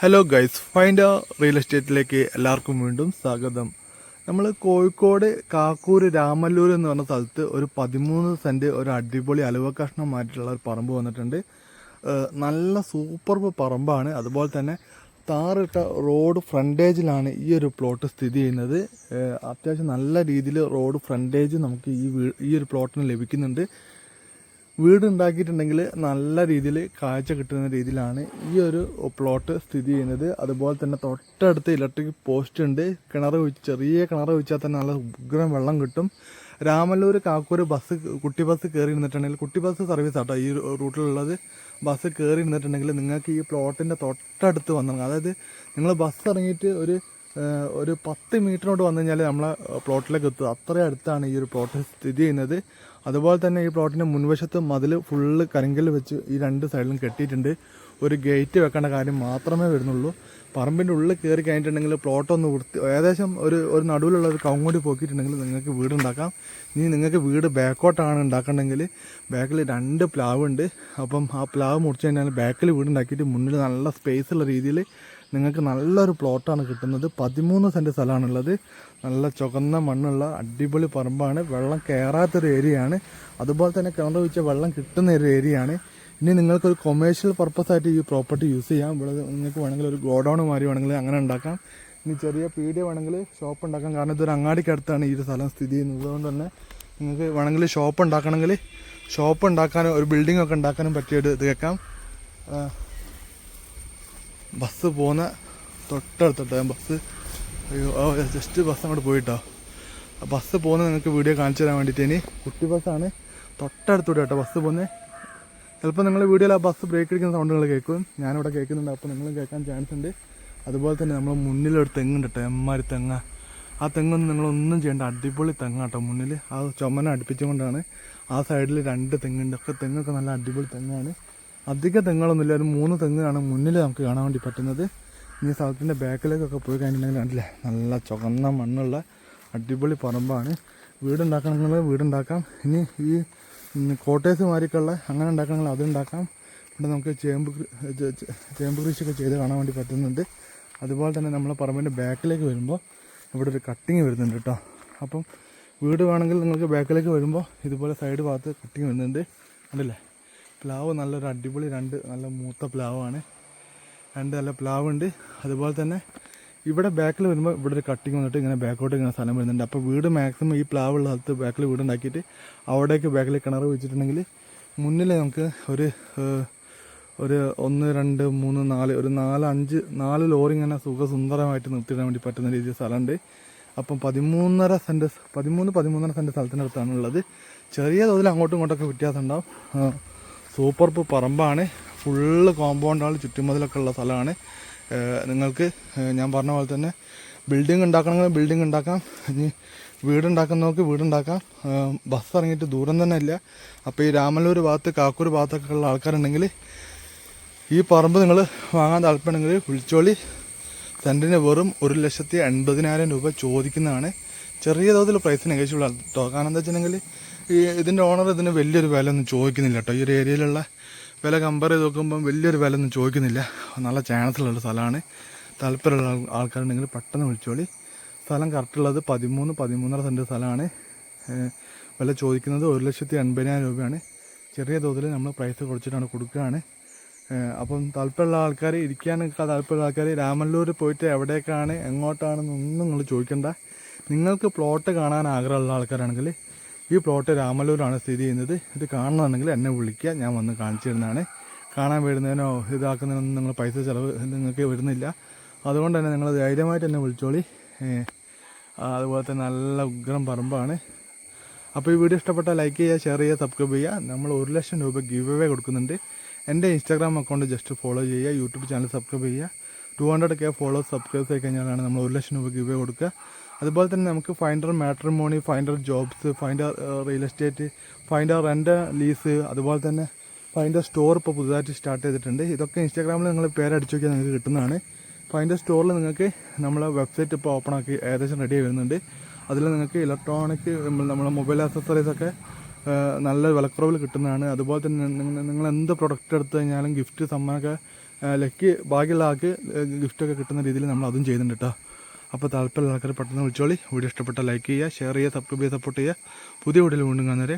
Hello guys, find real എസ്റ്റേറ്റിലേക്ക് എല്ലാവർക്കും വീണ്ടും സ്വാഗതം. നമ്മൾ കോഴിക്കോട് കാക്കൂര് രാമല്ലൂർ എന്ന് പറഞ്ഞ സ്ഥലത്ത് ഒരു 13 സെൻറ്റ് ഒരു അടിപൊളി അലുവ കഷ്ണമായിട്ടുള്ള ഒരു പറമ്പ് വന്നിട്ടുണ്ട്. നല്ല സൂപ്പർ പറമ്പാണ്. അതുപോലെ തന്നെ താറിട്ട റോഡ് ഫ്രണ്ടേജിലാണ് ഈ ഒരു പ്ലോട്ട് സ്ഥിതി ചെയ്യുന്നത്. അത്യാവശ്യം നല്ല രീതിയിൽ റോഡ് ഫ്രണ്ടേജ് നമുക്ക് ഈ ഒരു പ്ലോട്ടിന് ലഭിക്കുന്നുണ്ട്. വീട് ഉണ്ടാക്കിയിട്ടുണ്ടെങ്കിൽ നല്ല രീതിയിൽ കാഴ്ച കിട്ടുന്ന രീതിയിലാണ് ഈ ഒരു പ്ലോട്ട് സ്ഥിതി ചെയ്യുന്നത്. അതുപോലെ തന്നെ തൊട്ടടുത്ത് ഇലക്ട്രിക് പോസ്റ്റ് ഉണ്ട്. ചെറിയ കിണർ ഒഴിച്ചാൽ തന്നെ നല്ല ഉഗ്രം വെള്ളം കിട്ടും. രാമല്ലൂർ കാക്കൂർ കുട്ടി ബസ് കയറി ഇരുന്നിട്ടുണ്ടെങ്കിൽ, കുട്ടി ബസ് സർവീസ് ആട്ടോ ഈ റൂട്ടിലുള്ളത്. ബസ് കയറി ഇരുന്നിട്ടുണ്ടെങ്കിൽ നിങ്ങൾക്ക് ഈ പ്ലോട്ടിൻ്റെ തൊട്ടടുത്ത് വന്നു, അതായത് നിങ്ങൾ ബസ് ഇറങ്ങിയിട്ട് ഒരു 10 മീറ്ററിനോട് വന്നു കഴിഞ്ഞാൽ നമ്മളെ പ്ലോട്ടിലേക്ക് എത്തും. അത്രയും അടുത്താണ് ഈ ഒരു പ്ലോട്ട് സ്ഥിതി ചെയ്യുന്നത്. അതുപോലെ തന്നെ ഈ പ്ലോട്ടിൻ്റെ മുൻവശത്ത് മതിൽ ഫുള്ള് കരിങ്കല്ല് വെച്ച് ഈ രണ്ട് സൈഡിലും കെട്ടിയിട്ടുണ്ട്. ഒരു ഗേറ്റ് വെക്കേണ്ട കാര്യം മാത്രമേ വരുന്നുള്ളൂ. പറമ്പിൻ്റെ ഉള്ളിൽ കയറി കഴിഞ്ഞിട്ടുണ്ടെങ്കിൽ പ്ലോട്ടൊന്ന് ഏകദേശം ഒരു നടുവിലുള്ള ഒരു കവുങ്ങൂടി പോക്കിയിട്ടുണ്ടെങ്കിൽ നിങ്ങൾക്ക് വീടുണ്ടാക്കാം. ഇനി നിങ്ങൾക്ക് വീട് ബാക്കോട്ടാണ് ഉണ്ടാക്കണമെങ്കിൽ ബാക്കിൽ 2 പ്ലാവ് ഉണ്ട്. അപ്പം ആ പ്ലാവ് മുറിച്ച് കഴിഞ്ഞാൽ ബാക്കിൽ വീടുണ്ടാക്കിയിട്ട് മുന്നിൽ നല്ല സ്പേസ് ഉള്ള രീതിയിൽ നിങ്ങൾക്ക് നല്ലൊരു പ്ലോട്ടാണ് കിട്ടുന്നത്. 13 സെൻറ്റ് സ്ഥലമാണുള്ളത്. നല്ല ചുവന്ന മണ്ണുള്ള അടിപൊളി പറമ്പാണ്. വെള്ളം കയറാത്തൊരു ഏരിയയാണ്. അതുപോലെ തന്നെ കിണർ വെച്ച വെള്ളം കിട്ടുന്ന ഒരു ഏരിയയാണ്. ഇനി നിങ്ങൾക്കൊരു കൊമേഴ്ഷ്യൽ പർപ്പസ് ആയിട്ട് ഈ പ്രോപ്പർട്ടി യൂസ് ചെയ്യാം. ഇവിടെ നിങ്ങൾക്ക് വേണമെങ്കിൽ ഒരു ഗോഡൗൺ മാറി വേണമെങ്കിൽ അങ്ങനെ ഉണ്ടാക്കാം. ഇനി ചെറിയ പീടിയ വേണമെങ്കിൽ ഷോപ്പ് ഉണ്ടാക്കാം. കാരണം ഇതൊരു അങ്ങാടിക്കടുത്താണ് ഈ ഒരു സ്ഥലം സ്ഥിതി ചെയ്യുന്നത്. അതുകൊണ്ട് തന്നെ നിങ്ങൾക്ക് വേണമെങ്കിൽ ഷോപ്പ് ഉണ്ടാക്കണമെങ്കിൽ ഷോപ്പ് ഉണ്ടാക്കാനും ഒരു ബിൽഡിംഗ് ഒക്കെ ഉണ്ടാക്കാനും പറ്റിയത് ഇത് കേൾക്കാം. ബസ് പോകുന്ന തൊട്ടടുത്തിട്ടോ ബസ്. ജസ്റ്റ് ബസ് അങ്ങോട്ട് പോയിട്ടോ. ബസ് പോകുന്നത് നിങ്ങൾക്ക് വീഡിയോ കാണിച്ചു തരാൻ വേണ്ടിയിട്ട്. ഇനി കുട്ടി ബസ്സാണ് തൊട്ടടുത്തൂടെ കേട്ടോ ബസ് പോകുന്നത്. ചിലപ്പോൾ നിങ്ങൾ വീഡിയോയിൽ ആ ബസ് ബ്രേക്ക് അടിക്കുന്ന സൗണ്ടുകൾ കേൾക്കും. ഞാനിവിടെ കേൾക്കുന്നുണ്ട്, അപ്പോൾ നിങ്ങളും കേൾക്കാൻ ചാൻസ് ഉണ്ട്. അതുപോലെ തന്നെ നമ്മൾ മുന്നിലൊരു തെങ്ങുണ്ട് കേട്ടോ, എമ്മാരി തെങ്ങ. ആ തെങ്ങൊന്നും നിങ്ങളൊന്നും ചെയ്യേണ്ട, അടിപൊളി തെങ്ങാട്ടോ. മുന്നിൽ ആ ചുമന അടുപ്പിച്ചുകൊണ്ടാണ്. ആ സൈഡിൽ 2 തെങ്ങുണ്ട്. തെങ്ങൊക്കെ നല്ല അടിപൊളി തെങ്ങാണ്. അധികം തെങ്ങുകളൊന്നുമില്ല, ഒരു 3 തെങ്ങാണ് മുന്നിൽ നമുക്ക് കാണാൻ വേണ്ടി പറ്റുന്നത്. ഈ സ്ഥലത്തിൻ്റെ ബാക്കിലേക്കൊക്കെ പോയി കഴിഞ്ഞിട്ടുണ്ടെങ്കിൽ കണ്ടില്ലേ, നല്ല ചുവന്ന മണ്ണുള്ള അടിപൊളി പറമ്പാണ്. വീടുണ്ടാക്കണമെങ്കിൽ വീടുണ്ടാക്കാം. ഇനി ഈ കോട്ടേഴ്സ് മാരിക്കുള്ള അങ്ങനെ ഉണ്ടാക്കണമെങ്കിൽ അതുണ്ടാക്കാം. ഇവിടെ നമുക്ക് ചേമ്പ് കൃഷിയൊക്കെ ചെയ്ത് കാണാൻ വേണ്ടി പറ്റുന്നുണ്ട്. അതുപോലെ തന്നെ നമ്മളെ പറമ്പിൻ്റെ ബാക്കിലേക്ക് വരുമ്പോൾ ഇവിടെ ഒരു കട്ടിങ് വരുന്നുണ്ട് കേട്ടോ. അപ്പം വീട് വേണമെങ്കിൽ നിങ്ങൾക്ക് ബാക്കിലേക്ക് വരുമ്പോൾ ഇതുപോലെ സൈഡ് ഭാഗത്ത് കട്ടിങ് വരുന്നുണ്ട്. കണ്ടില്ലേ, പ്ലാവ് നല്ലൊരു അടിപൊളി 2 നല്ല മൂത്ത പ്ലാവാണ്. 2 നല്ല പ്ലാവുണ്ട്. അതുപോലെ തന്നെ ഇവിടെ ബാക്കിൽ വരുമ്പോൾ ഇവിടെ ഒരു കട്ടിങ് വന്നിട്ട് ഇങ്ങനെ ബാക്കോട്ട് ഇങ്ങനെ സ്ഥലം വരുന്നുണ്ട്. അപ്പോൾ വീട് മാക്സിമം ഈ പ്ലാവുള്ള സ്ഥലത്ത് ബാക്കിൽ വീടുണ്ടാക്കിയിട്ട് അവിടേക്ക് ബാക്കിൽ കിണർ വെച്ചിട്ടുണ്ടെങ്കിൽ മുന്നിൽ നമുക്ക് ഒരു 1 2 3 4 ഒരു 4 ലോറി ഇങ്ങനെ സുന്ദരമായിട്ട് നിർത്തിയിടാൻ വേണ്ടി പറ്റുന്ന രീതിയിൽ സ്ഥലമുണ്ട്. അപ്പം 13.5 സെൻറ്റ് 13.5 സെൻറ്റ് സ്ഥലത്തിനടുത്താണ് ഉള്ളത്. ചെറിയ തോതിൽ അങ്ങോട്ടും ഇങ്ങോട്ടൊക്കെ വ്യത്യാസം ഉണ്ടാവും. സൂപ്പർ പറമ്പാണ്. ഫുള്ള് കോമ്പൗണ്ടാണ്, ചുറ്റുമതിലൊക്കെ ഉള്ള സ്ഥലമാണ്. നിങ്ങൾക്ക് ഞാൻ പറഞ്ഞ പോലെ തന്നെ ബിൽഡിംഗ് ഉണ്ടാക്കണമെങ്കിൽ ബിൽഡിംഗ് ഉണ്ടാക്കാം. ഇനി വീടുണ്ടാക്കുന്നവർക്ക് വീടുണ്ടാക്കാം. ബസ് ഇറങ്ങിയിട്ട് ദൂരം തന്നെ ഇല്ല. അപ്പോൾ ഈ രാമല്ലൂർ ഭാഗത്ത് കാക്കൂർ ഭാഗത്തൊക്കെ ഉള്ള ആൾക്കാരുണ്ടെങ്കിൽ ഈ പറമ്പ് നിങ്ങൾ വാങ്ങാൻ താല്പര്യമുണ്ടെങ്കിൽ വിളിച്ചോളി. സെൻറ്റിന് വെറും 1,80,000 രൂപ ചോദിക്കുന്നതാണ്. ചെറിയ തോതിൽ പ്രൈസ് നെഗോഷ്യബിൾ ആണ് കേട്ടോ. കാരണം എന്താ വെച്ചിട്ടുണ്ടെങ്കിൽ ഇതിൻ്റെ ഓണർ ഇതിന് വലിയൊരു വില ഒന്നും ചോദിക്കുന്നില്ല കേട്ടോ. ഈ ഒരു ഏരിയയിലുള്ള വില കമ്പയർ ചെയ്ത് നോക്കുമ്പം വലിയൊരു വില ഒന്നും ചോദിക്കുന്നില്ല. നല്ല ചാൻസുള്ള സ്ഥലമാണ്. താല്പര്യമുള്ള ആൾക്കാരുണ്ടെങ്കിൽ പെട്ടെന്ന് വിളിച്ചോളി. സ്ഥലം കറക്റ്റുള്ളത് 13.5 സെൻറ്റ് സ്ഥലമാണ്. വില ചോദിക്കുന്നത് 1,80,000 രൂപയാണ്. ചെറിയ തോതിൽ നമ്മൾ പ്രൈസ് കുറച്ചിട്ടാണ് കൊടുക്കുകയാണ്. അപ്പം താല്പര്യമുള്ള ആൾക്കാർ, ഇരിക്കാനൊക്കെ താല്പര്യമുള്ള ആൾക്കാർ രാമല്ലൂർ പോയിട്ട് എവിടേക്കാണ് എങ്ങോട്ടാണെന്നൊന്നും നിങ്ങൾ ചോദിക്കണ്ട. നിങ്ങൾക്ക് പ്ലോട്ട് കാണാൻ ആഗ്രഹമുള്ള ആൾക്കാരാണെങ്കിൽ ഈ പ്ലോട്ട് രാമല്ലൂരാണ് സ്ഥിതി ചെയ്യുന്നത്. ഇത് കാണണമെന്നുണ്ടെങ്കിൽ എന്നെ വിളിക്കുക, ഞാൻ വന്ന് കാണിച്ചു തരുന്നതാണ്. കാണാൻ വരുന്നതിനോ ഇതാക്കുന്നതിനൊന്നും നിങ്ങൾ പൈസ ചിലവ് നിങ്ങൾക്ക് വരുന്നില്ല. അതുകൊണ്ട് തന്നെ നിങ്ങൾ ധൈര്യമായിട്ട് എന്നെ വിളിച്ചോളി. അതുപോലെ തന്നെ നല്ല ഉഗ്രം പറമ്പാണ്. അപ്പോൾ ഈ വീഡിയോ ഇഷ്ടപ്പെട്ടാൽ ലൈക്ക് ചെയ്യുക, ഷെയർ ചെയ്യുക, സബ്സ്ക്രൈബ് ചെയ്യുക. നമ്മൾ 1,00,000 രൂപ ഗിവ് അവേ കൊടുക്കുന്നുണ്ട്. എൻ്റെ ഇൻസ്റ്റാഗ്രാം അക്കൗണ്ട് ജസ്റ്റ് ഫോളോ ചെയ്യുക, യൂട്യൂബ് ചാനൽ സബ്സ്ക്രൈബ് ചെയ്യുക. 200K ഫോളോവേഴ്സ് സബ്സ്ക്രൈബ് ചെയ്ത് കഴിഞ്ഞാലാണ് നമ്മൾ 1,00,000 രൂപ ഗിവ് അവേ കൊടുക്കുക. അതുപോലെ തന്നെ നമുക്ക് finder matrimony, finder jobs, finder real estate, finder rent lease, അതുപോലെ തന്നെ ഫൈൻഡർ സ്റ്റോർ ഇപ്പോൾ പുതുതായിട്ട് സ്റ്റാർട്ട് ചെയ്തിട്ടുണ്ട്. ഇതൊക്കെ ഇൻസ്റ്റാഗ്രാമിൽ നിങ്ങൾ പേരടിച്ച് നോക്കിയാൽ നിങ്ങൾക്ക് കിട്ടുന്നതാണ്. ഫൈൻഡർ സ്റ്റോറിൽ നിങ്ങൾക്ക് നമ്മളെ വെബ്സൈറ്റ് ഇപ്പോൾ ഓപ്പൺ ആക്കി ഏകദേശം റെഡി ആയി വരുന്നുണ്ട്. അതിൽ നിങ്ങൾക്ക് ഇലക്ട്രോണിക് നമ്മളെ മൊബൈൽ ആക്സസറീസൊക്കെ നല്ല വിലക്കുറവിൽ കിട്ടുന്നതാണ്. അതുപോലെ തന്നെ നിങ്ങൾ എന്ത് പ്രൊഡക്റ്റ് എടുത്തു കഴിഞ്ഞാലും ഗിഫ്റ്റ് സമ്മാനമൊക്കെ ലക്കി ബാക്കിയുള്ള ആൾക്ക് ഗിഫ്റ്റൊക്കെ കിട്ടുന്ന രീതിയിൽ നമ്മൾ അതും ചെയ്യുന്നുണ്ട് കേട്ടോ. അപ്പോൾ താല്പര്യമുള്ള ആൾക്കാർ പെട്ടെന്ന് വിളിച്ചോളി. വീഡിയോ ഇഷ്ടപ്പെട്ട ലൈക്ക് ചെയ്യുക, ഷെയർ ചെയ്യുക, സബ്സ്ക്രൈബ് ചെയ്യുക, സപ്പോർട്ട് ചെയ്യുക. പുതിയ വീഡിയോയിൽ വീണ്ടും കാണുന്നവരെ